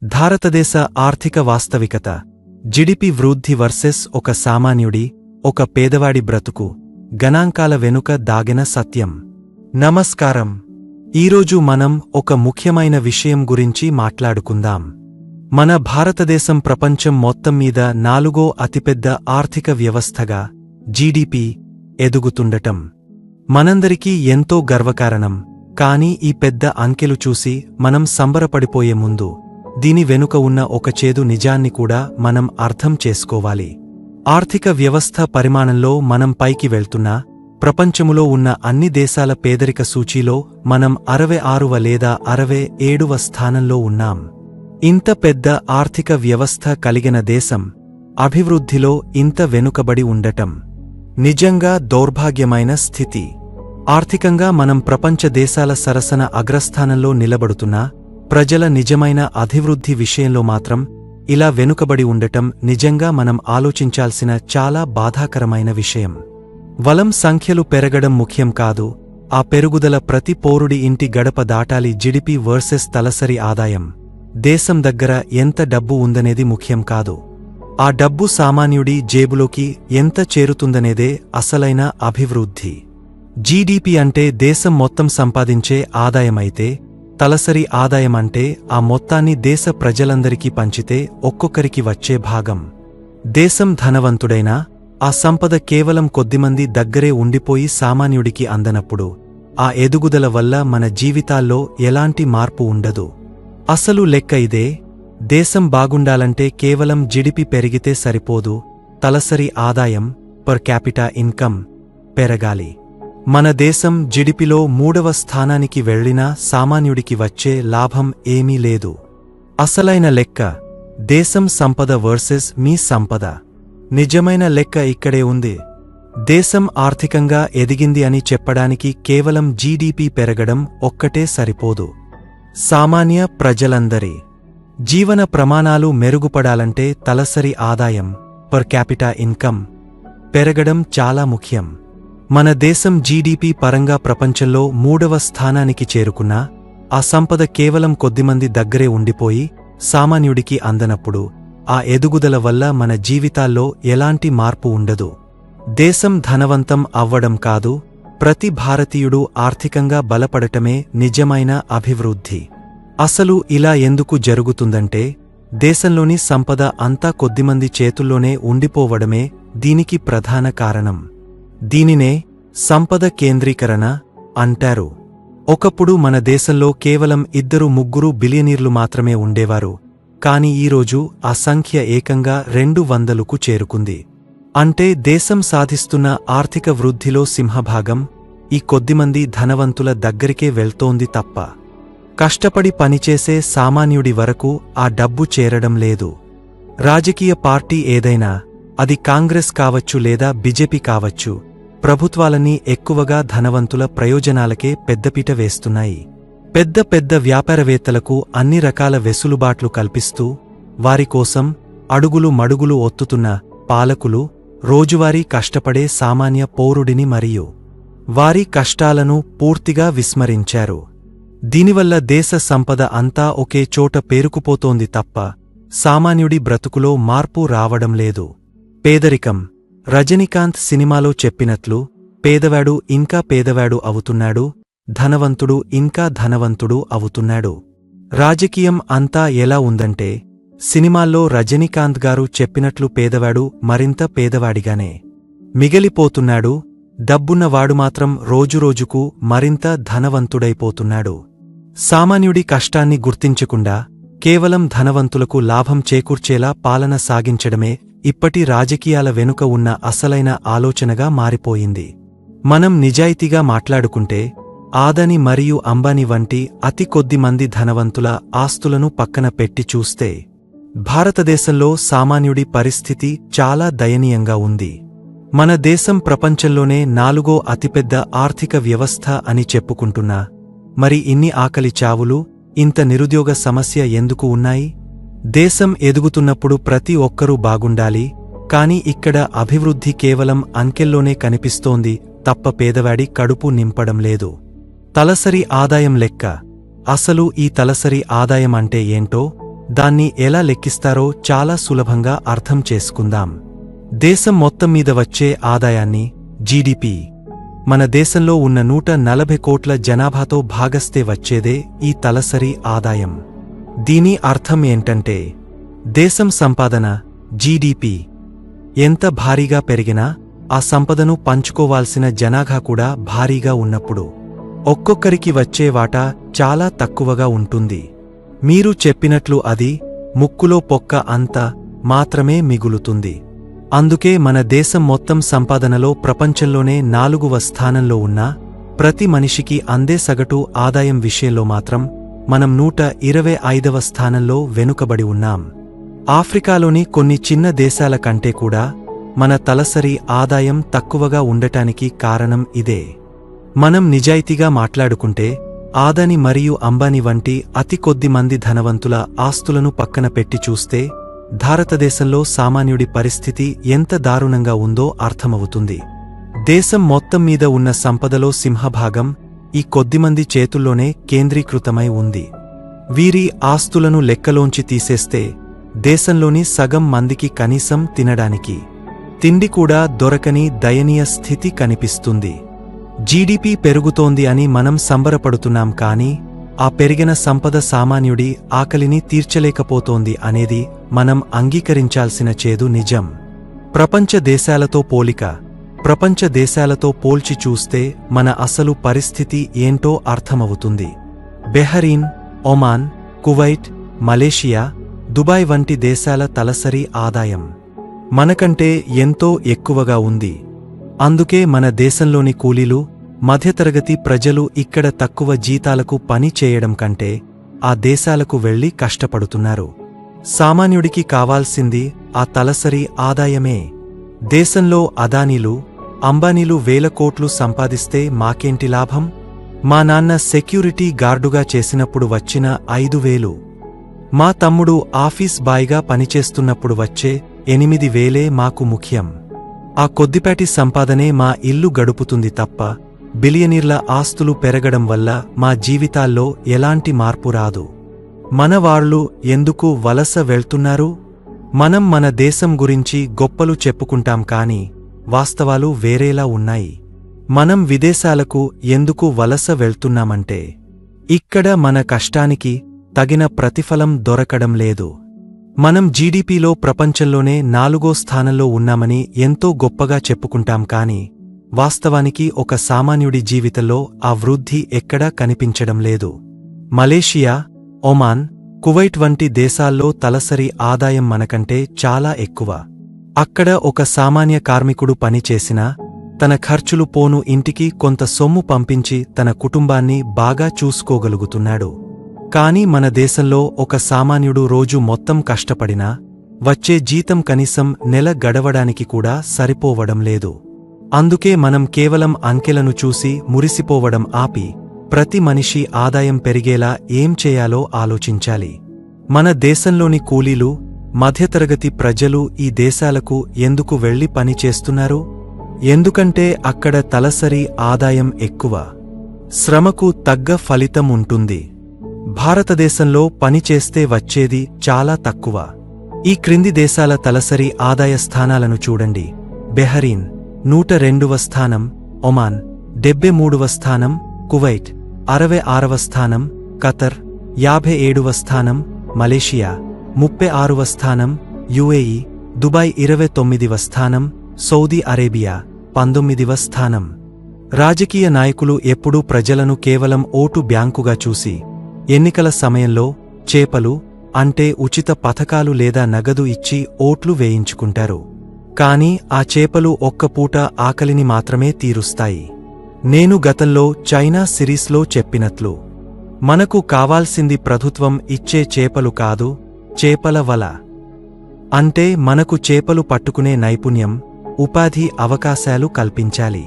భారతదేశ ఆర్థిక వాస్తవికత జిడిపి వృద్ధి వర్సెస్ ఒక సామాన్యుడి ఒక పేదవాడి బ్రతుకు గణాంకాల వెనుక దాగిన సత్యం. నమస్కారం. ఈరోజు మనం ఒక ముఖ్యమైన విషయం గురించి మాట్లాడుకుందాం. మన భారతదేశం ప్రపంచం మొత్తం మీద 4వ అతిపెద్ద ఆర్థిక వ్యవస్థగా జీడీపీ ఎదుగుతుండటం మనందరికీ ఎంతో గర్వకారణం. కానీ ఈ పెద్ద అంకెలు చూసి మనం సంబరపడిపోయే ముందు దీని వెనుక ఉన్న ఒక చేదు నిజాన్ని కూడా మనం అర్థం చేసుకోవాలి. ఆర్థిక వ్యవస్థ పరిమాణంలో మనం పైకి వెళ్తున్నా ప్రపంచములో ఉన్న అన్ని దేశాల పేదరిక సూచీలో మనం 66వ లేదా 67వ స్థానంలో ఉన్నాం. ఇంత పెద్ద ఆర్థిక వ్యవస్థ కలిగిన దేశం అభివృద్ధిలో ఇంత వెనుకబడి ఉండటం నిజంగా దౌర్భాగ్యమైన స్థితి. ఆర్థికంగా మనం ప్రపంచ దేశాల సరసన అగ్రస్థానంలో నిలబడుతున్నా ప్రజల నిజమైన అభివృద్ధి విషయంలో మాత్రం ఇలా వెనుకబడి ఉండటం నిజంగా మనం ఆలోచించాల్సిన చాలా బాధాకరమైన విషయం. వలం సంఖ్యలు పెరగడం ముఖ్యం కాదు, ఆ పెరుగుదల ప్రతి పౌరుడి ఇంటి గడప దాటాలి. జిడిపి వర్సెస్ తలసరి ఆదాయం, దేశం దగ్గర ఎంత డబ్బు ఉందనేది ముఖ్యం కాదు, ఆ డబ్బు సామాన్యుడి జేబులోకి ఎంత చేరుతుందనేదే అసలైన అభివృద్ధి. జీడీపీ అంటే దేశం మొత్తం సంపాదించే ఆదాయమైతే తలసరి ఆదాయం అంటే ఆ మొత్తాన్ని దేశ ప్రజలందరికీ పంచితే ఒక్కొక్కరికి వచ్చే భాగం. దేశం ధనవంతుడైనా ఆ సంపద కేవలం కొద్దిమంది దగ్గరే ఉండిపోయి సామాన్యుడికి అందనప్పుడు ఆ ఎదుగుదల వల్ల మన జీవితాల్లో ఎలాంటి మార్పు ఉండదు. అసలు లెక్క ఇదే. దేశం బాగుండాలంటే కేవలం జిడిపి పెరిగితే సరిపోదు, తలసరి ఆదాయం పర్ క్యాపిటా ఇన్కమ్ పెరగాలి. మన దేశం జిడిపిలో 3వ స్థానానికి వెళ్లినా సామాన్యుడికి వచ్చే లాభం ఏమీ లేదు. అసలైన లెక్క దేశం సంపద వర్సెస్ మీ సంపద. నిజమైన లెక్క ఇక్కడే ఉంది. దేశం ఆర్థికంగా ఎదిగింది అని చెప్పడానికి కేవలం జీడీపీ పెరగడం ఒక్కటే సరిపోదు. సామాన్య ప్రజలందరి జీవన ప్రమాణాలు మెరుగుపడాలంటే తలసరి ఆదాయం పర్ క్యాపిటా ఇన్కమ్ పెరగడం చాలా ముఖ్యం. మన దేశం జీడీపీ పరంగా ప్రపంచంలో 3వ స్థానానికి చేరుకున్నా ఆ సంపద కేవలం కొద్దిమంది దగ్గరే ఉండిపోయి సామాన్యుడికి అందనప్పుడు ఆ ఎదుగుదల వల్ల మన జీవితాల్లో ఎలాంటి మార్పు ఉండదు. దేశం ధనవంతం అవ్వడం కాదు, ప్రతి భారతీయుడు ఆర్థికంగా బలపడటమే నిజమైన అభివృద్ధి. అసలు ఇలా ఎందుకు జరుగుతుందంటే దేశంలోని సంపద అంతా కొద్దిమంది చేతుల్లోనే ఉండిపోవడమే దీనికి ప్రధాన కారణం. దీనినే సంపద కేంద్రీకరణ అంటారు. ఒకప్పుడు మన దేశంలో కేవలం 2-3 బిలియనీర్లు మాత్రమే ఉండేవారు. కాని ఈరోజు ఆ సంఖ్య ఏకంగా 200కు చేరుకుంది. అంటే దేశం సాధిస్తున్న ఆర్థిక వృద్ధిలో సింహభాగం ఈ కొద్దిమంది ధనవంతుల దగ్గరికే వెళ్తోంది తప్ప కష్టపడి పనిచేసే సామాన్యుడి వరకు ఆ డబ్బు చేరడం లేదు. రాజకీయ పార్టీ ఏదైనా, అది కాంగ్రెస్ కావచ్చు లేదా బీజేపీ కావచ్చు, ప్రభుత్వాలన్నీ ఎక్కువగా ధనవంతుల ప్రయోజనాలకే పెద్దపీట వేస్తున్నాయి. పెద్ద పెద్ద వ్యాపారవేత్తలకు అన్ని రకాల వెసులుబాట్లు కల్పిస్తూ వారి కోసం అడుగులు మడుగులు ఒత్తుతున్న పాలకులు రోజువారీ కష్టపడే సామాన్య పౌరుడిని మరియు వారి కష్టాలను పూర్తిగా విస్మరించారు. దీనివల్ల దేశ సంపద అంతా ఒకే చోట పేరుకుపోతోంది తప్ప సామాన్యుడి బ్రతుకులో మార్పు రావడం లేదు. పేదరికం రజనీకాంత్ సినిమాలో చెప్పినట్లు పేదవాడు ఇంకా పేదవాడు అవుతున్నాడు, ధనవంతుడు ఇంకా ధనవంతుడు అవుతున్నాడు. రాజకీయం అంతా ఎలా ఉందంటే సినిమాల్లో రజనీకాంత్ గారు చెప్పినట్లు పేదవాడు మరింత పేదవాడిగానే మిగిలిపోతున్నాడు, డబ్బున్నవాడు మాత్రం రోజురోజుకు మరింత ధనవంతుడైపోతున్నాడు. సామాన్యుడి కష్టాన్ని గుర్తించకుండా కేవలం ధనవంతులకు లాభం చేకూర్చేలా పాలన సాగించడమే ఇప్పటి రాజకీయాల వెనుక ఉన్న అసలైన ఆలోచనగా మారిపోయింది. మనం నిజాయితీగా మాట్లాడుకుంటే ఆదాని మరియు అంబానీ వంటి అతి కొద్ది మంది ధనవంతుల ఆస్తులను పక్కన పెట్టి చూస్తే భారతదేశంలో సామాన్యుడి పరిస్థితి చాలా దయనీయంగా ఉంది. మన దేశం ప్రపంచంలోనే 4వ అతిపెద్ద ఆర్థిక వ్యవస్థ అని చెప్పుకుంటున్నా మరి ఇన్ని ఆకలి చావులు, ఇంత నిరుద్యోగ సమస్య ఎందుకు ఉన్నాయి? దేశం ఎదుగుతున్నప్పుడు ప్రతి ఒక్కరూ బాగుండాలి, కాని ఇక్కడ అభివృద్ధి కేవలం అంకెల్లోనే కనిపిస్తోంది తప్ప పేదవాడి కడుపు నింపడం లేదు. తలసరి ఆదాయం లెక్క. అసలు ఈ తలసరి ఆదాయం అంటే ఏంటో దాన్ని ఎలా లెక్కిస్తారో చాలా సులభంగా అర్థం చేసుకుందాం. దేశం మొత్తం మీద వచ్చే ఆదాయాన్ని, జీడీపీ, మన దేశంలో ఉన్న 140 కోట్ల జనాభాతో భాగస్తే వచ్చేదే ఈ తలసరి ఆదాయం. దీని అర్థం ఏంటంటే, దేశం సంపాదన, జీడీపీ ఎంత భారీగా పెరిగినా ఆ సంపదను పంచుకోవాల్సిన జనాభా కూడా భారీగా ఉన్నప్పుడు ఒక్కొక్కరికి వచ్చే వాటా చాలా తక్కువగా ఉంటుంది. మీరు చెప్పినట్లు అది ముక్కులో పొక్క అంత మాత్రమే మిగులుతుంది. అందుకే మన దేశం మొత్తం సంపాదనలో ప్రపంచంలోనే 4వ స్థానంలో ఉన్నా ప్రతి మనిషికి అందే సగటు ఆదాయం విషయంలో మాత్రం మనం 125వ స్థానంలో వెనుకబడి ఉన్నాం. ఆఫ్రికాలోని కొన్ని చిన్న దేశాల కంటే కూడా మన తలసరి ఆదాయం తక్కువగా ఉండటానికి కారణం ఇదే. మనం నిజాయితీగా మాట్లాడుకుంటే ఆదాని మరియు అంబానీ వంటి అతి కొద్ది మంది ధనవంతుల ఆస్తులను పక్కన పెట్టి చూస్తే భారతదేశంలో సామాన్యుడి పరిస్థితి ఎంత దారుణంగా ఉందో అర్థమవుతుంది. దేశం మొత్తం మీద ఉన్న సంపదలో సింహభాగం ఈ కొద్దిమంది చేతుల్లోనే కేంద్రీకృతమై ఉంది. వీరి ఆస్తులను లెక్కలోంచి తీసేస్తే దేశంలోని సగం మందికి కనీసం తినడానికి తిండి కూడా దొరకని దయనీయ స్థితి కనిపిస్తుంది. జీడీపీ పెరుగుతోంది అని మనం సంబరపడుతున్నాం, కానీ ఆ పెరిగిన సంపద సామాన్యుడి ఆకలిని తీర్చలేకపోతోంది అనేది మనం అంగీకరించాల్సిన చేదు నిజం. ప్రపంచ దేశాలతో పోల్చి చూస్తే మన అసలు పరిస్థితి ఏంటో అర్థమవుతుంది. Bahrain, Oman, Kuwait, Malaysia, Dubai వంటి దేశాల తలసరి ఆదాయం మనకంటే ఎంతో ఎక్కువగా ఉంది. అందుకే మన దేశంలోని కూలీలు, మధ్యతరగతి ప్రజలు ఇక్కడ తక్కువ జీతాలకు పని చేయడం కంటే ఆ దేశాలకు వెళ్లి కష్టపడుతున్నారు. సామాన్యుడికి కావాల్సింది ఆ తలసరి ఆదాయమే. దేశంలో అదానీలు, అంబానీలు 1000 కోట్లు సంపాదిస్తే మాకేంటి లాభం? మా నాన్న సెక్యూరిటీ గార్డుగా చేసినప్పుడు వచ్చిన 5,000, మా తమ్ముడు ఆఫీస్ బాయ్గా పనిచేస్తున్నప్పుడు వచ్చే 8,000 మాకు ముఖ్యం. ఆ కొద్దిపాటి సంపాదనే మా ఇల్లు గడుపుతుంది తప్ప బిలియనీర్ల ఆస్తులు పెరగడం వల్ల మా జీవితాల్లో ఎలాంటి మార్పు రాదు. మన వాళ్ళు ఎందుకు వలస వెళ్తున్నారు? మనం మన దేశం గురించి గొప్పలు చెప్పుకుంటాం, కానీ వాస్తవాలు వేరేలా ఉన్నాయి. మనం విదేశాలకు ఎందుకు వలస వెళ్తున్నామంటే ఇక్కడ మన కష్టానికి తగిన ప్రతిఫలం దొరకడం లేదు. మనం జీడీపీలో ప్రపంచంలోనే 4వ స్థానంలో ఉన్నామని ఎంతో గొప్పగా చెప్పుకుంటాం, కానీ వాస్తవానికి ఒక సామాన్యుడి జీవితంలో ఆ వృద్ధి ఎక్కడా కనిపించడం లేదు. మలేషియా, ఒమాన్, కువైట్ వంటి దేశాల్లో తలసరి ఆదాయం మనకంటే చాలా ఎక్కువ. అక్కడ ఒక సామాన్య కార్మికుడు పనిచేసినా తన ఖర్చులు పోను ఇంటికి కొంత సొమ్ము పంపించి తన కుటుంబాన్ని బాగా చూసుకోగలుగుతున్నాడు. కానీ మన దేశంలో ఒక సామాన్యుడు రోజు మొత్తం కష్టపడినా వచ్చే జీతం కనీసం నెల గడవడానికి కూడా సరిపోవడం లేదు. అందుకే మనం కేవలం అంకెలను చూసి మురిసిపోవడం ఆపి ప్రతి మనిషి ఆదాయం పెరిగేలా ఏం చేయాలో ఆలోచించాలి. మన దేశంలోని కూలీలు, మధ్యతరగతి ప్రజలు ఈ దేశాలకు ఎందుకు వెళ్లి పనిచేస్తున్నారు? ఎందుకంటే అక్కడ తలసరి ఆదాయం ఎక్కువ, శ్రమకు తగ్గ ఫలితం ఉంటుంది. భారతదేశంలో పనిచేస్తే వచ్చేది చాలా తక్కువ. ఈ క్రింది దేశాల తలసరి ఆదాయ స్థానాలను చూడండి. బెహరీన్ 102వ స్థానం, ఒమాన్ 73వ స్థానం, కువైట్ 66వ స్థానం, ఖతర్ 57వ స్థానం, మలేషియా 36వ స్థానం, యుఏఈ, దుబాయ్ 29వ స్థానం, సౌదీ అరేబియా 19వ స్థానం. రాజకీయ నాయకులు ఎప్పుడూ ప్రజలను కేవలం ఓటు బ్యాంకుగా చూసి ఎన్నికల సమయంలో చేపలు అంటే ఉచిత పథకాలు లేదా నగదు ఇచ్చి ఓట్లు వేయించుకుంటారు. కానీ ఆ చేపలు ఒక్క పూట ఆకలిని మాత్రమే తీరుస్తాయి. నేను గతంలో చైనా సిరీస్లో చెప్పినట్లు, మనకు కావాల్సింది ప్రభుత్వం ఇచ్చే చేపలు కాదు, చేపల వల. అంటే మనకు చేపలు పట్టుకునే నైపుణ్యం, ఉపాధి అవకాశాలు కల్పించాలి.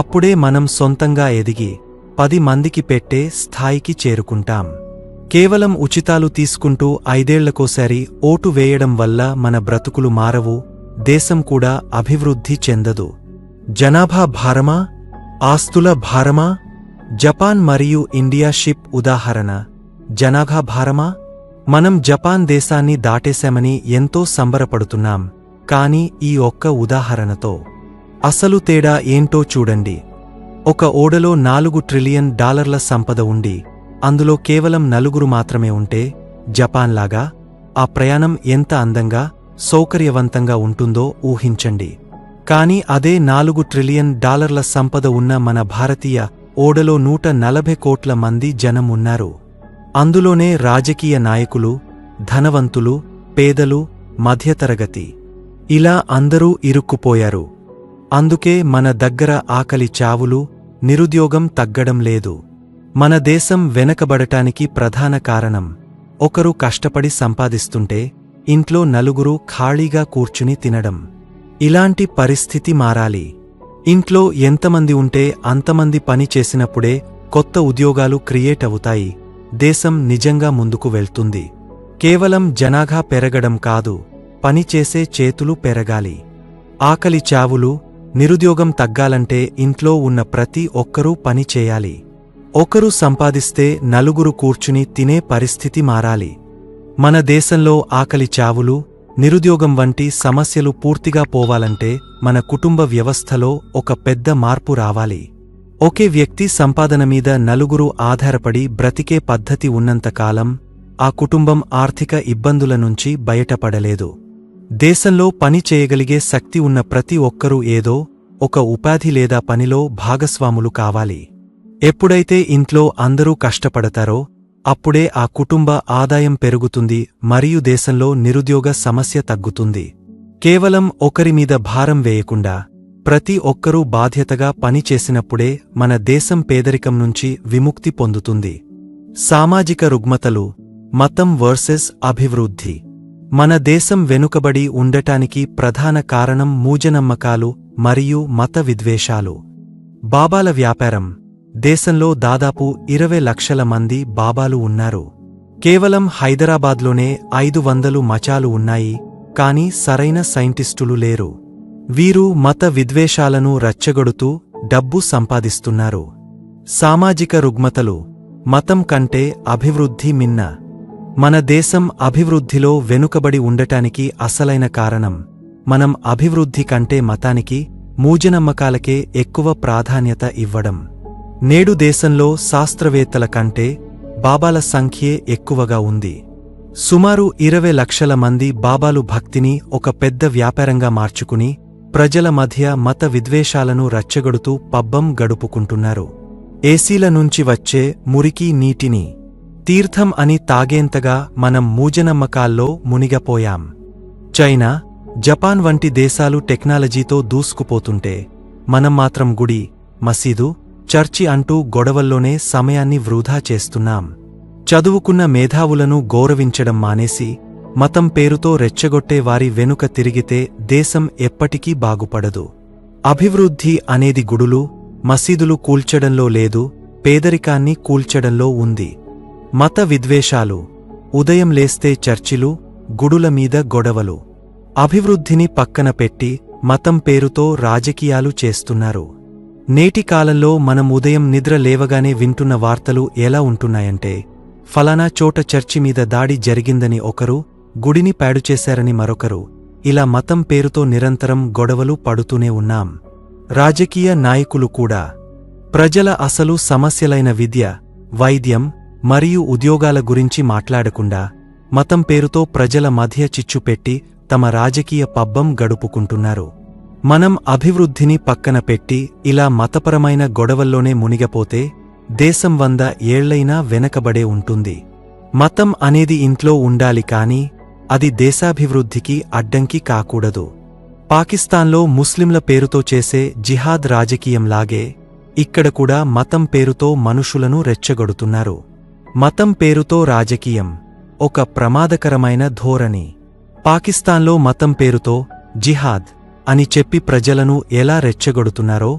అప్పుడే మనం సొంతంగా ఎదిగి 10 మందికి పెట్టే స్థాయికి చేరుకుంటాం. కేవలం ఉచితాలు తీసుకుంటూ 5 ఏళ్లకోసారి ఓటు వేయడం వల్ల మన బ్రతుకులు మారవు, దేశం కూడా అభివృద్ధి చెందదు. జనాభా భారమా, ఆస్తుల భారమా? జపాన్ మరియు ఇండియా షిప్ ఉదాహరణ. జనాభా భారమా? మనం జపాన్ దేశాన్ని దాటేశామని ఎంతో సంబరపడుతున్నాం, కాని ఈ ఒక్క ఉదాహరణతో అసలు తేడా ఏంటో చూడండి. ఒక ఓడలో $4 ట్రిలియన్ సంపద ఉండి అందులో కేవలం 4 మాత్రమే ఉంటే జపాన్లాగా ఆ ప్రయాణం ఎంత అందంగా, సౌకర్యవంతంగా ఉంటుందో ఊహించండి. కాని అదే $4 ట్రిలియన్ సంపద ఉన్న మన భారతీయ ఓడలో 140 కోట్ల మంది జనం ఉన్నారు. అందులోనే రాజకీయ నాయకులు, ధనవంతులు, పేదలు, మధ్యతరగతి, ఇలా అందరూ ఇరుక్కుపోయారు. అందుకే మన దగ్గర ఆకలి చావులు, నిరుద్యోగం తగ్గడం లేదు. మన దేశం వెనకబడటానికి ప్రధాన కారణం ఒకరు కష్టపడి సంపాదిస్తుంటే ఇంట్లో 4 ఖాళీగా కూర్చుని తినడం. ఇలాంటి పరిస్థితి మారాలి. ఇంట్లో ఎంతమంది ఉంటే అంతమంది పని చేసినప్పుడే కొత్త ఉద్యోగాలు క్రియేట్ అవుతాయి, దేశం నిజంగా ముందుకు వెళ్తుంది. కేవలం జనాభా పెరగడం కాదు, పనిచేసే చేతులు పెరగాలి. ఆకలి చావులు, నిరుద్యోగం తగ్గాలంటే ఇంట్లో ఉన్న ప్రతి ఒక్కరూ పని చేయాలి. ఒకరు సంపాదిస్తే 4 కూర్చుని తినే పరిస్థితి మారాలి. మన దేశంలో ఆకలి చావులు, నిరుద్యోగం వంటి సమస్యలు పూర్తిగా పోవాలంటే మన కుటుంబ వ్యవస్థలో ఒక పెద్ద మార్పు రావాలి. ఒకే వ్యక్తి సంపాదన మీద 4 ఆధారపడి బ్రతికే పద్ధతి ఉన్నంతకాలం ఆ కుటుంబం ఆర్థిక ఇబ్బందుల నుంచి బయటపడలేదు. దేశంలో పని చేయగలిగే శక్తి ఉన్న ప్రతి ఒక్కరూ ఏదో ఒక ఉపాధి లేదా పనిలో భాగస్వాములు కావాలి. ఎప్పుడైతే ఇంట్లో అందరూ కష్టపడతారో అప్పుడే ఆ కుటుంబ ఆదాయం పెరుగుతుంది మరియు దేశంలో నిరుద్యోగ సమస్య తగ్గుతుంది. కేవలం ఒకరిమీద భారం వేయకుండా ప్రతి ఒక్కరూ బాధ్యతగా పనిచేసినప్పుడే మన దేశం పేదరికం నుంచి విముక్తి పొందుతుంది. సామాజిక రుగ్మతలు, మతం వర్సెస్ అభివృద్ధి. మన దేశం వెనుకబడి ఉండటానికి ప్రధాన కారణం మూఢనమ్మకాలు మరియు మత విద్వేషాలు. బాబాల వ్యాపారం. దేశంలో దాదాపు 20 లక్షల మంది బాబాలు ఉన్నారు. కేవలం హైదరాబాద్లోనే 500 మచాలు ఉన్నాయి, కాని సరైన సైంటిస్టులు లేరు. వీరు మత విద్వేషాలను రచ్చగొడుతూ డబ్బు సంపాదిస్తున్నారు. సామాజిక రుగ్మతలు. మతం కంటే అభివృద్ధి మిన్న. మన దేశం అభివృద్ధిలో వెనుకబడి ఉండటానికి అసలైన కారణం మనం అభివృద్ధి కంటే మతానికి, మూఢనమ్మకాలకే ఎక్కువ ప్రాధాన్యత ఇవ్వడం. నేడు దేశంలో శాస్త్రవేత్తల కంటే బాబాల సంఖ్యే ఎక్కువగా ఉంది. సుమారు 20 లక్షల మంది బాబాలు భక్తిని ఒక పెద్ద వ్యాపారంగా మార్చుకుని ప్రజల మధ్య మత విద్వేషాలను రచ్చగొడుతూ పబ్బం గడుపుకుంటున్నారు. ఏసీల నుంచి వచ్చే మురికి నీటిని తీర్థం అని తాగేంతగా మనం మూఢనమ్మకాల్లో మునిగపోయాం. చైనా, జపాన్ వంటి దేశాలు టెక్నాలజీతో దూసుకుపోతుంటే మనం మాత్రం గుడి, మసీదు, చర్చి అంటూ గొడవల్లోనే సమయాన్ని వృధా చేస్తున్నాం. చదువుకున్న మేధావులను గౌరవించడం మానేసి మతం పేరుతో రెచ్చగొట్టే వారి వెనుక తిరిగితే దేశం ఎప్పటికీ బాగుపడదు. అభివృద్ధి అనేది గుడులు, మసీదులు కూల్చడంలో లేదు, పేదరికాన్ని కూల్చడంలో ఉంది. మత విద్వేషాలు. ఉదయం లేస్తే చర్చిలు, గుడుల మీద గొడవలు. అభివృద్ధిని పక్కన పెట్టి మతం పేరుతో రాజకీయాలు చేస్తున్నారు. నేటి కాలంలో మనం ఉదయం నిద్ర లేవగానే వింటున్న వార్తలు ఎలా ఉంటున్నాయంటే, ఫలానా చోట చర్చి మీద దాడి జరిగిందని ఒకరు, గుడిని పాడుచేశారని మరొకరు, ఇలా మతం పేరుతో నిరంతరం గొడవలు పడుతూనే ఉన్నాం. రాజకీయ నాయకులు కూడా ప్రజల అసలు సమస్యలైన విద్య, వైద్యం మరియు ఉద్యోగాల గురించి మాట్లాడకుండా మతం పేరుతో ప్రజల మధ్య చిచ్చుపెట్టి తమ రాజకీయ పబ్బం గడుపుకుంటున్నారు. మనం అభివృద్ధిని పక్కన పెట్టి ఇలా మతపరమైన గొడవల్లోనే మునిగపోతే దేశం 100 ఏళ్లైనా వెనకబడే ఉంటుంది. మతం అనేది ఇంట్లో ఉండాలి కాని అది దేశాభివృద్ధికి అడ్డంకి కాకూడదు. పాకిస్తాన్లో ముస్లింల పేరుతో చేసే జిహాద్ రాజకీయంలాగే ఇక్కడ కూడా మతం పేరుతో మనుషులను రెచ్చగొడుతున్నారు. మతం పేరుతో రాజకీయం ఒక ప్రమాదకరమైన ధోరణి. పాకిస్తాన్లో మతం పేరుతో జిహాద్ అని చెప్పి ప్రజలను ఎలా రెచ్చగొడుతున్నారో,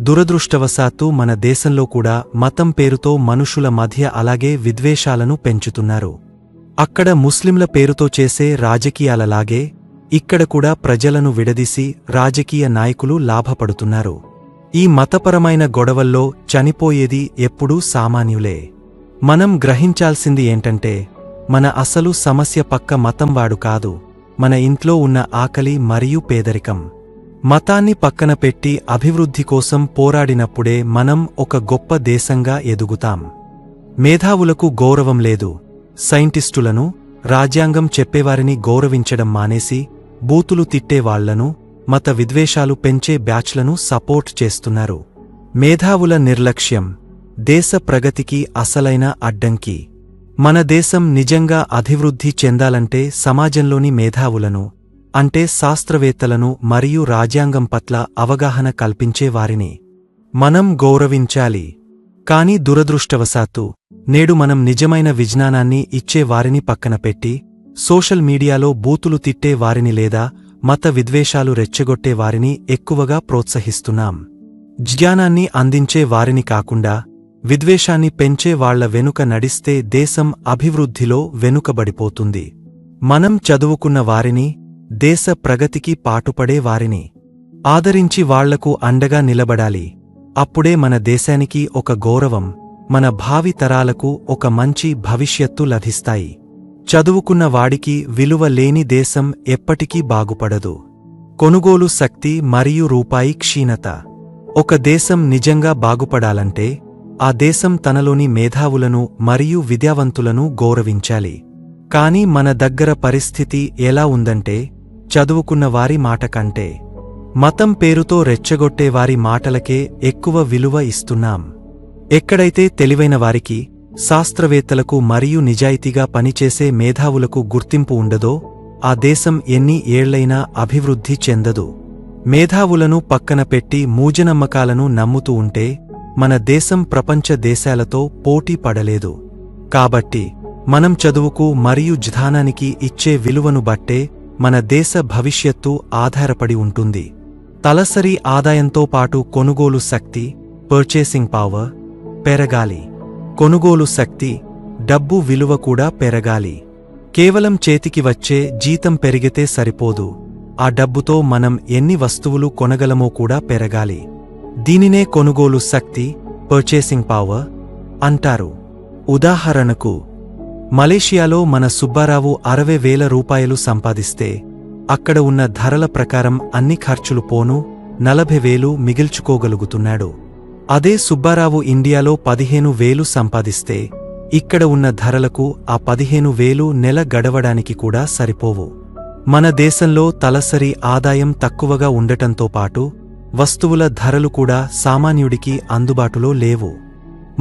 దురదృష్టవశాత్తు మన దేశంలో కూడా మతం పేరుతో మనుషుల మధ్య అలాగే విద్వేషాలను పెంచుతున్నారు. అక్కడ ముస్లింల పేరుతో చేసే రాజకీయాలలాగే ఇక్కడ కూడా ప్రజలను విడదీసి రాజకీయ నాయకులు లాభపడుతున్నారు. ఈ మతపరమైన గొడవల్లో చనిపోయేది ఎప్పుడూ సామాన్యులే. మనం గ్రహించాల్సింది ఏంటంటే మన అసలు సమస్య పక్క మతంవాడు కాదు, మన ఇంట్లో ఉన్న ఆకలి మరియు పేదరికం. మతాన్ని పక్కన పెట్టి అభివృద్ధి కోసం పోరాడినప్పుడే మనం ఒక గొప్ప దేశంగా ఎదుగుతాం. మేధావులకు గౌరవం లేదు. సైంటిస్టులను, రాజ్యాంగం చెప్పేవారిని గౌరవించడం మానేసి బూతులు తిట్టేవాళ్లను, మత విద్వేషాలు పెంచే బ్యాచ్లను సపోర్ట్ చేస్తున్నారు. మేధావుల నిర్లక్ష్యం దేశ ప్రగతికి అసలైన అడ్డంకి. మన దేశం నిజంగా అభివృద్ధి చెందాలంటే సమాజంలోని మేధావులను, అంటే శాస్త్రవేత్తలను మరియు రాజ్యాంగం పట్ల అవగాహన కల్పించే వారిని మనం గౌరవించాలి. కాని దురదృష్టవశాత్తు నేడు మనం నిజమైన విజ్ఞానాన్ని ఇచ్చే వారిని పక్కన పెట్టి సోషల్ మీడియాలో బూతులు తిట్టే వారిని లేదా మత విద్వేషాలు రెచ్చగొట్టే వారిని ఎక్కువగా ప్రోత్సహిస్తున్నాం. జ్ఞానాన్ని అందించే వారిని కాకుండా విద్వేషాన్ని పెంచే వాళ్ల వెనుక నడిస్తే దేశం అభివృద్ధిలో వెనుకబడిపోతుంది. మనం చదువుకున్న వారిని, దేశ ప్రగతికి పాటుపడే వారిని ఆదరించి వాళ్లకు అండగా నిలబడాలి. అప్పుడే మన దేశానికి ఒక గౌరవం, మన భావి తరాలకు ఒక మంచి భవిష్యత్తు లభిస్తాయి. చదువుకున్న వాడికి విలువ లేని దేశం ఎప్పటికీ బాగుపడదు. కొనుగోలు శక్తి మరియు రూపాయి క్షీణత. ఒక దేశం నిజంగా బాగుపడాలంటే ఆ దేశం తనలోని మేధావులను మరియు విద్యావంతులను గౌరవించాలి. కాని మన దగ్గర పరిస్థితి ఎలా ఉందంటే, చదువుకున్న వారి మాట కంటే మతం పేరుతో రెచ్చగొట్టే వారి మాటలకే ఎక్కువ విలువ ఇస్తున్నాం. ఎక్కడైతే తెలివైన వారికి, శాస్త్రవేత్తలకు మరియు నిజాయితీగా పనిచేసే మేధావులకు గుర్తింపు ఉండదో ఆ దేశం ఎన్ని ఏళ్లైనా అభివృద్ధి చెందదు. మేధావులను పక్కన పెట్టి మూఢనమ్మకాలను నమ్ముతూ ఉంటే మన దేశం ప్రపంచ దేశాలతో పోటీ పడలేదు. కాబట్టి మనం చదువుకు మరియు జ్ఞానానికి ఇచ్చే విలువను బట్టే మన దేశ భవిష్యత్తు ఆధారపడి ఉంటుంది. తలసరి ఆదాయంతో పాటు కొనుగోలు శక్తి, పర్చేసింగ్ పవర్ పెరగాలి. కొనుగోలు శక్తి, డబ్బు విలువ కూడా పెరగాలి. కేవలం చేతికి వచ్చే జీతం పెరిగితే సరిపోదు. ఆ డబ్బుతో మనం ఎన్ని వస్తువులు కొనగలమో కూడా పెరగాలి. దీనినే కొనుగోలు శక్తి, పర్చేసింగ్ పవర్ అంటారు. ఉదాహరణకు, మలేషియాలో మన సుబ్బారావు 60,000 రూపాయలు సంపాదిస్తే అక్కడ ఉన్న ధరల ప్రకారం అన్ని ఖర్చులు పోను 40,000 మిగిల్చుకోగలుగుతున్నాడు. అదే సుబ్బారావు ఇండియాలో 15,000 సంపాదిస్తే ఇక్కడ ఉన్న ధరలకు ఆ 15,000 నెల గడవడానికి కూడా సరిపోవు. మన దేశంలో తలసరి ఆదాయం తక్కువగా ఉండటంతో పాటు వస్తువుల ధరలు కూడా సామాన్యుడికి అందుబాటులో లేవు.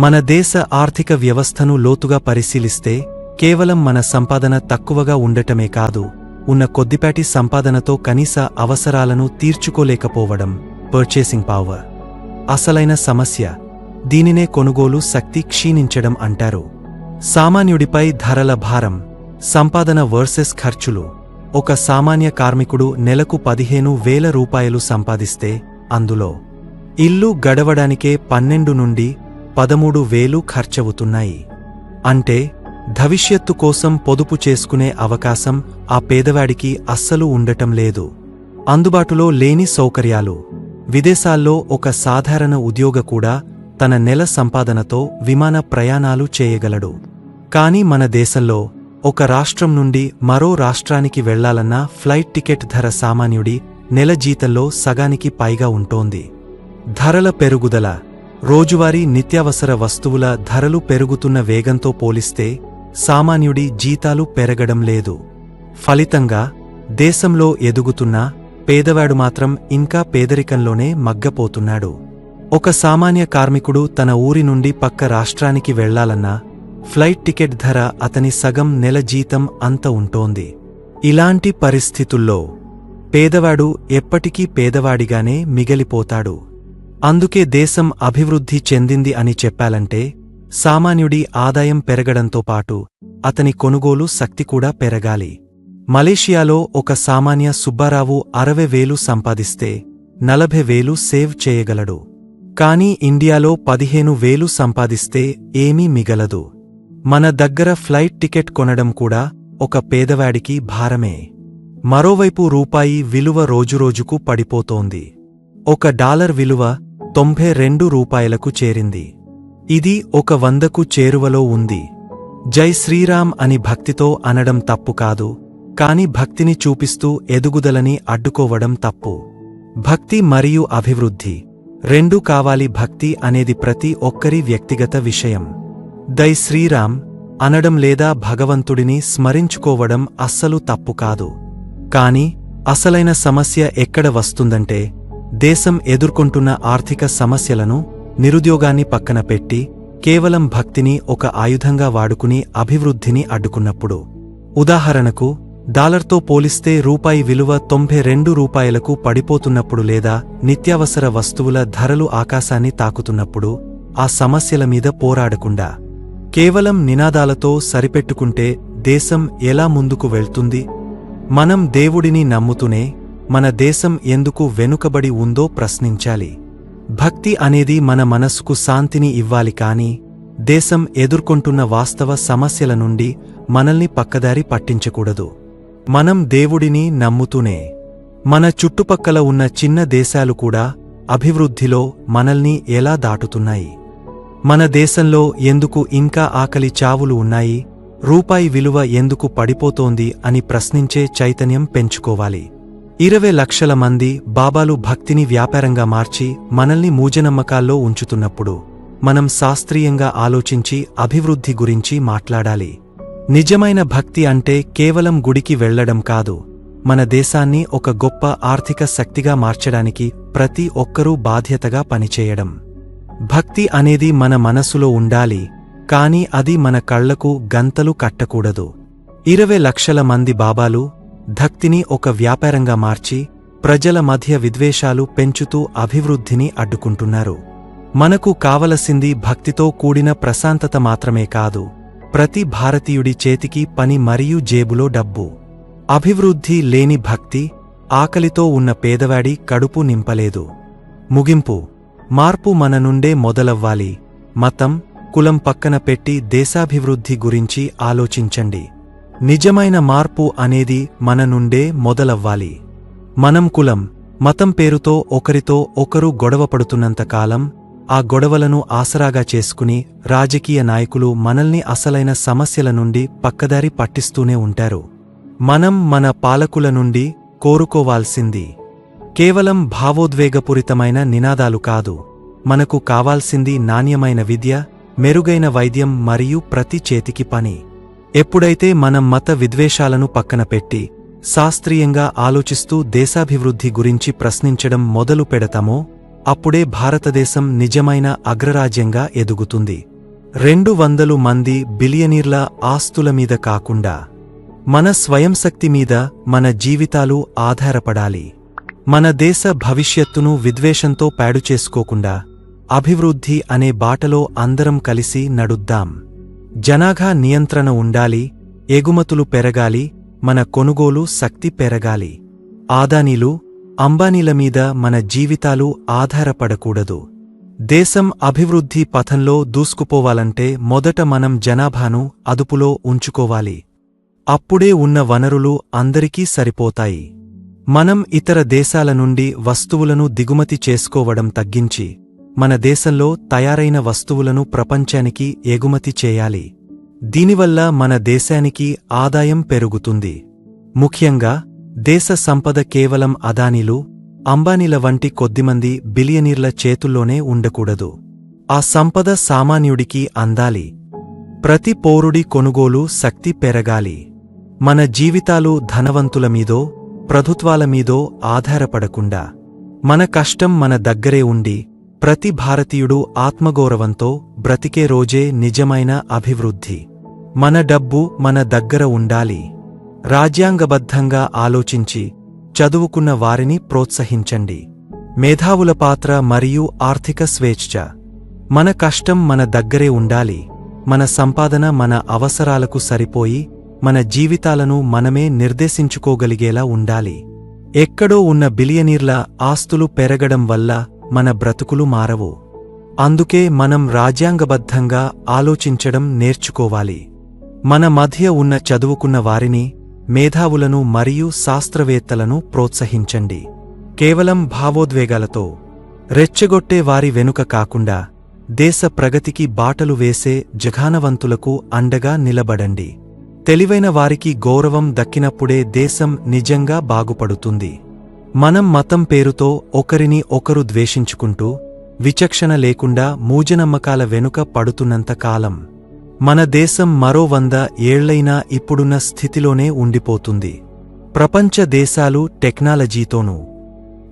మన దేశ ఆర్థిక వ్యవస్థను లోతుగా పరిశీలిస్తే కేవలం మన సంపాదన తక్కువగా ఉండటమే కాదు, ఉన్న కొద్దిపాటి సంపాదనతో కనీస అవసరాలను తీర్చుకోలేకపోవడం పర్చేసింగ్ పవర్ అసలైన సమస్య. దీనినే కొనుగోలు శక్తి క్షీణించడం అంటారు. సామాన్యుడిపై ధరల భారం, సంపాదన వర్సెస్ ఖర్చులు. ఒక సామాన్య కార్మికుడు నెలకు 15,000 రూపాయలు సంపాదిస్తే అందులో ఇల్లు గడవడానికే 12 నుండి 13,000 ఖర్చవుతున్నాయి. అంటే భవిష్యత్తు కోసం పొదుపు చేసుకునే అవకాశం ఆ పేదవాడికి అస్సలు ఉండటం లేదు. అందుబాటులో లేని సౌకర్యాలు. విదేశాల్లో ఒక సాధారణ ఉద్యోగ కూడా తన నెల సంపాదనతో విమాన ప్రయాణాలు చేయగలడు. కాని మన దేశంలో ఒక రాష్ట్రం నుండి మరో రాష్ట్రానికి వెళ్లాలన్నా ఫ్లైట్ టికెట్ ధర సామాన్యుడి నెల జీతంలో సగానికి పైగా ఉంటోంది. ధరల పెరుగుదల. రోజువారీ నిత్యావసర వస్తువుల ధరలు పెరుగుతున్న వేగంతో పోలిస్తే సామాన్యుడి జీతాలు పెరగడం లేదు. ఫలితంగా దేశంలో ఎదుగుతున్న పేదవాడు మాత్రం ఇంకా పేదరికంలోనే మగ్గపోతున్నాడు. ఒక సామాన్య కార్మికుడు తన ఊరి నుండి పక్క రాష్ట్రానికి వెళ్లాలన్నా ఫ్లైట్ టికెట్ ధర అతని సగం నెల జీతం అంత ఉంటోంది. ఇలాంటి పరిస్థితుల్లో పేదవాడు ఎప్పటికీ పేదవాడిగానే మిగిలిపోతాడు. అందుకే దేశం అభివృద్ధి చెందింది అని చెప్పాలంటే సామాన్యుడి ఆదాయం పెరగడంతో పాటు అతని కొనుగోలు శక్తి కూడా పెరగాలి. మలేషియాలో ఒక సామాన్య సుబ్బారావు 60,000 సంపాదిస్తే 40,000 సేవ్ చేయగలడు. కానీ ఇండియాలో 15,000 సంపాదిస్తే ఏమీ మిగలదు. మన దగ్గర ఫ్లైట్ టికెట్ కొనడం కూడా ఒక పేదవాడికి భారమే. మరోవైపు రూపాయి విలువ రోజురోజుకు పడిపోతోంది. $1 విలువ 92 రూపాయలకు చేరింది. ఇది 100కు చేరువలో ఉంది. జై శ్రీరామ్ అని భక్తితో అనడం తప్పు కాదు, కాని భక్తిని చూపిస్తూ ఎదుగుదలని అడ్డుకోవడం తప్పు. భక్తి మరియు అభివృద్ధి రెండూ కావాలి. భక్తి అనేది ప్రతి ఒక్కరి వ్యక్తిగత విషయం. జై శ్రీరామ్ అనడం లేదా భగవంతుడిని స్మరించుకోవడం అస్సలు తప్పు కాదు. కాని అసలైన సమస్య ఎక్కడ వస్తుందంటే, దేశం ఎదుర్కొంటున్న ఆర్థిక సమస్యలను, నిరుద్యోగాన్ని పక్కన పెట్టి కేవలం భక్తిని ఒక ఆయుధంగా వాడుకుని అభివృద్ధిని అడ్డుకున్నప్పుడు. ఉదాహరణకు, డాలర్తో పోలిస్తే రూపాయి విలువ 92 రూపాయలకు పడిపోతున్నప్పుడు లేదా నిత్యావసర వస్తువుల ధరలు ఆకాశాన్ని తాకుతున్నప్పుడు ఆ సమస్యల మీద పోరాడకుండా కేవలం నినాదాలతో సరిపెట్టుకుంటే దేశం ఎలా ముందుకు వెళ్తుంది? మనం దేవుడిని నమ్ముతూనే మన దేశం ఎందుకు వెనుకబడి ఉందో ప్రశ్నించాలి. భక్తి అనేది మన మనసుకు శాంతిని ఇవ్వాలి కాని దేశం ఎదుర్కొంటున్న వాస్తవ సమస్యల నుండి మనల్ని పక్కదారి పట్టించకూడదు. మనం దేవుడిని నమ్ముతూనే మన చుట్టుపక్కల ఉన్న చిన్న దేశాలు కూడా అభివృద్ధిలో మనల్ని ఎలా దాటుతున్నాయి? మన దేశంలో ఎందుకు ఇంకా ఆకలి చావులు ఉన్నాయి? రూపాయి విలువ ఎందుకు పడిపోతోంది అని ప్రశ్నించే చైతన్యం పెంచుకోవాలి. 20 లక్షల మంది బాబాలు భక్తిని వ్యాపారంగా మార్చి మనల్ని మూఢనమ్మకాల్లో ఉంచుతున్నప్పుడు మనం శాస్త్రీయంగా ఆలోచించి అభివృద్ధి గురించి మాట్లాడాలి. నిజమైన భక్తి అంటే కేవలం గుడికి వెళ్లడం కాదు, మన దేశాన్ని ఒక గొప్ప ఆర్థిక శక్తిగా మార్చడానికి ప్రతి ఒక్కరూ బాధ్యతగా పనిచేయడం. భక్తి అనేది మన మనసులో ఉండాలి, కాని అది మన కళ్లకు గంతలు కట్టకూడదు. 20 లక్షల మంది బాబాలు భక్తిని ఒక వ్యాపారంగా మార్చి ప్రజల మధ్య విద్వేషాలు పెంచుతూ అభివృద్ధిని అడ్డుకుంటున్నారు. మనకు కావలసింది భక్తితో కూడిన ప్రశాంతత మాత్రమే కాదు, ప్రతి భారతీయుడి చేతికి పని మరియు జేబులో డబ్బు. అభివృద్ధి లేని భక్తి ఆకలితో ఉన్న పేదవాడి కడుపు నింపలేదు. ముగింపు: మార్పు మన నుండే మొదలవ్వాలి. మతం, కులం పక్కన పెట్టి దేశాభివృద్ధి గురించి ఆలోచించండి. నిజమైన మార్పు అనేది మన నుండే మొదలవ్వాలి. మనం కులం, మతం పేరుతో ఒకరితో ఒకరు గొడవపడుతున్నంతకాలం ఆ గొడవలను ఆసరాగా చేసుకుని రాజకీయ నాయకులు మనల్ని అసలైన సమస్యల నుండి పక్కదారి పట్టిస్తూనే ఉంటారు. మనం మన పాలకుల నుండి కోరుకోవాల్సింది కేవలం భావోద్వేగపూరితమైన నినాదాలు కాదు, మనకు కావాల్సింది నాణ్యమైన విద్య, మెరుగైన వైద్యం మరియు ప్రతి చేతికి పని. ఎప్పుడైతే మనం మత విద్వేషాలను పక్కన పెట్టి శాస్త్రీయంగా ఆలోచిస్తూ దేశాభివృద్ధి గురించి ప్రశ్నించడం మొదలు పెడతామో అప్పుడే భారతదేశం నిజమైన అగ్రరాజ్యంగా ఎదుగుతుంది. 200 మంది బిలియనీర్ల ఆస్తుల మీద కాకుండా మన స్వయంశక్తి మీద మన జీవితాలు ఆధారపడాలి. మన దేశ భవిష్యత్తును విద్వేషంతో పాడు చేసుకోకుండా అభివృద్ధి అనే బాటలో అందరం కలిసి నడుద్దాం. జనాభా నియంత్రణ ఉండాలి, ఎగుమతులు పెరగాలి, మన కొనుగోలు శక్తి పెరగాలి. ఆదానీలు, అంబానీల మీద మన జీవితాలు ఆధారపడకూడదు. దేశం అభివృద్ధి పథంలో దూసుకుపోవాలంటే మొదట మనం జనాభాను అదుపులో ఉంచుకోవాలి. అప్పుడే ఉన్న వనరులు అందరికీ సరిపోతాయి. మనం ఇతర దేశాల నుండి వస్తువులను దిగుమతి చేసుకోవడం తగ్గించి మన దేశంలో తయారైన వస్తువులను ప్రపంచానికి ఎగుమతి చేయాలి. దీనివల్ల మన దేశానికి ఆదాయం పెరుగుతుంది. ముఖ్యంగా దేశ సంపద కేవలం అదానీలు, అంబానీల వంటి కొద్దిమంది బిలియనీర్ల చేతుల్లోనే ఉండకూడదు. ఆ సంపద సామాన్యుడికి అందాలి. ప్రతి పౌరుడి కొనుగోలు శక్తి పెరగాలి. మన జీవితాలు ధనవంతుల మీదో ప్రభుత్వాల మీదో ఆధారపడకుండా మన కష్టం మన దగ్గరే ఉండి ప్రతి భారతీయుడు ఆత్మగౌరవంతో బ్రతికే రోజే నిజమైన అభివృద్ధి. మన డబ్బు మన దగ్గర ఉండాలి. రాజ్యాంగబద్ధంగా ఆలోచించి చదువుకున్న వారిని ప్రోత్సహించండి. మేధావుల పాత్ర మరియు ఆర్థిక స్వేచ్ఛ. మన కష్టం మన దగ్గరే ఉండాలి. మన సంపాదన మన అవసరాలకు సరిపోయి మన జీవితాలను మనమే నిర్దేశించుకోగలిగేలా ఉండాలి. ఎక్కడో ఉన్న బిలియనీర్ల ఆస్తులు పెరగడం వల్ల మన బ్రతుకులు మారవు. అందుకే మనం రాజ్యాంగబద్ధంగా ఆలోచించడం నేర్చుకోవాలి. మన మధ్య ఉన్న చదువుకున్న వారిని, మేధావులను మరియు శాస్త్రవేత్తలను ప్రోత్సహించండి. కేవలం భావోద్వేగాలతో రెచ్చగొట్టే వారి వెనుక కాకుండా దేశ ప్రగతికి బాటలు వేసే జఘానవంతులకు అండగా నిలబడండి. తెలివైన వారికి గౌరవం దక్కినప్పుడే దేశం నిజంగా బాగుపడుతుంది. మనం మతం పేరుతో ఒకరిని ఒకరు ద్వేషించుకుంటూ విచక్షణ లేకుండా మూఢనమ్మకాల వెనుక పడుతున్నంత కాలం మన దేశం మరో 100 ఏళ్లైనా ఇప్పుడున్న స్థితిలోనే ఉండిపోతుంది. ప్రపంచ దేశాలు టెక్నాలజీతోనూ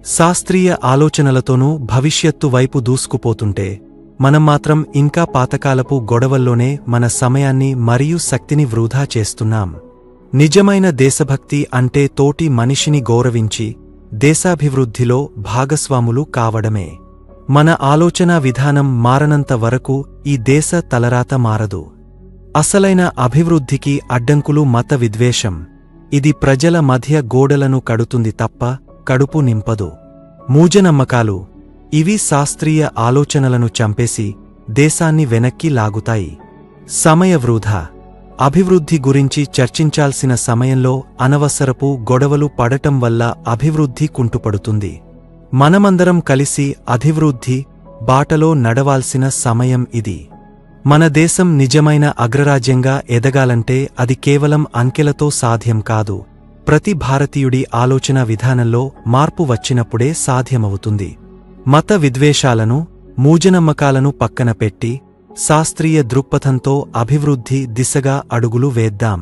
శాస్త్రీయ ఆలోచనలతోనూ భవిష్యత్తు వైపు దూసుకుపోతుంటే మనం మాత్రం ఇంకా పాతకాలపు గొడవల్లోనే మన సమయాన్ని మరియు శక్తిని వృధా చేస్తున్నాం. నిజమైన దేశభక్తి అంటే తోటి మనిషిని గౌరవించి దేశాభివృద్ధిలో భాగస్వాములు కావడమే. మన ఆలోచనా విధానం మారనంత వరకు ఈ దేశ తలరాత మారదు. అసలైన అభివృద్ధికి అడ్డంకులు మత విద్వేషం. ఇది ప్రజల మధ్య గోడలను కడుతుంది తప్ప కడుపు నింపదు. మూఢనమ్మకాలు ఇవి శాస్త్రీయ ఆలోచనలను చంపేసి దేశాన్ని వెనక్కి లాగుతాయి. సమయ వృధా. అభివృద్ధి గురించి చర్చించాల్సిన సమయంలో అనవసరపు గొడవలు పడటం వల్ల అభివృద్ధి కుంటుపడుతుంది. మనమందరం కలిసి అభివృద్ధి బాటలో నడవాల్సిన సమయం ఇది. మన దేశం నిజమైన అగ్రరాజ్యంగా ఎదగాలంటే అది కేవలం అంకెలతో సాధ్యం కాదు. ప్రతి భారతీయుడి ఆలోచన విధానంలో మార్పు వచ్చినప్పుడే సాధ్యమవుతుంది. మత విద్వేషాలను, మూఢనమ్మకాలను పక్కన పెట్టి శాస్త్రీయ దృక్పథంతో అభివృద్ధి దిశగా అడుగులు వేద్దాం.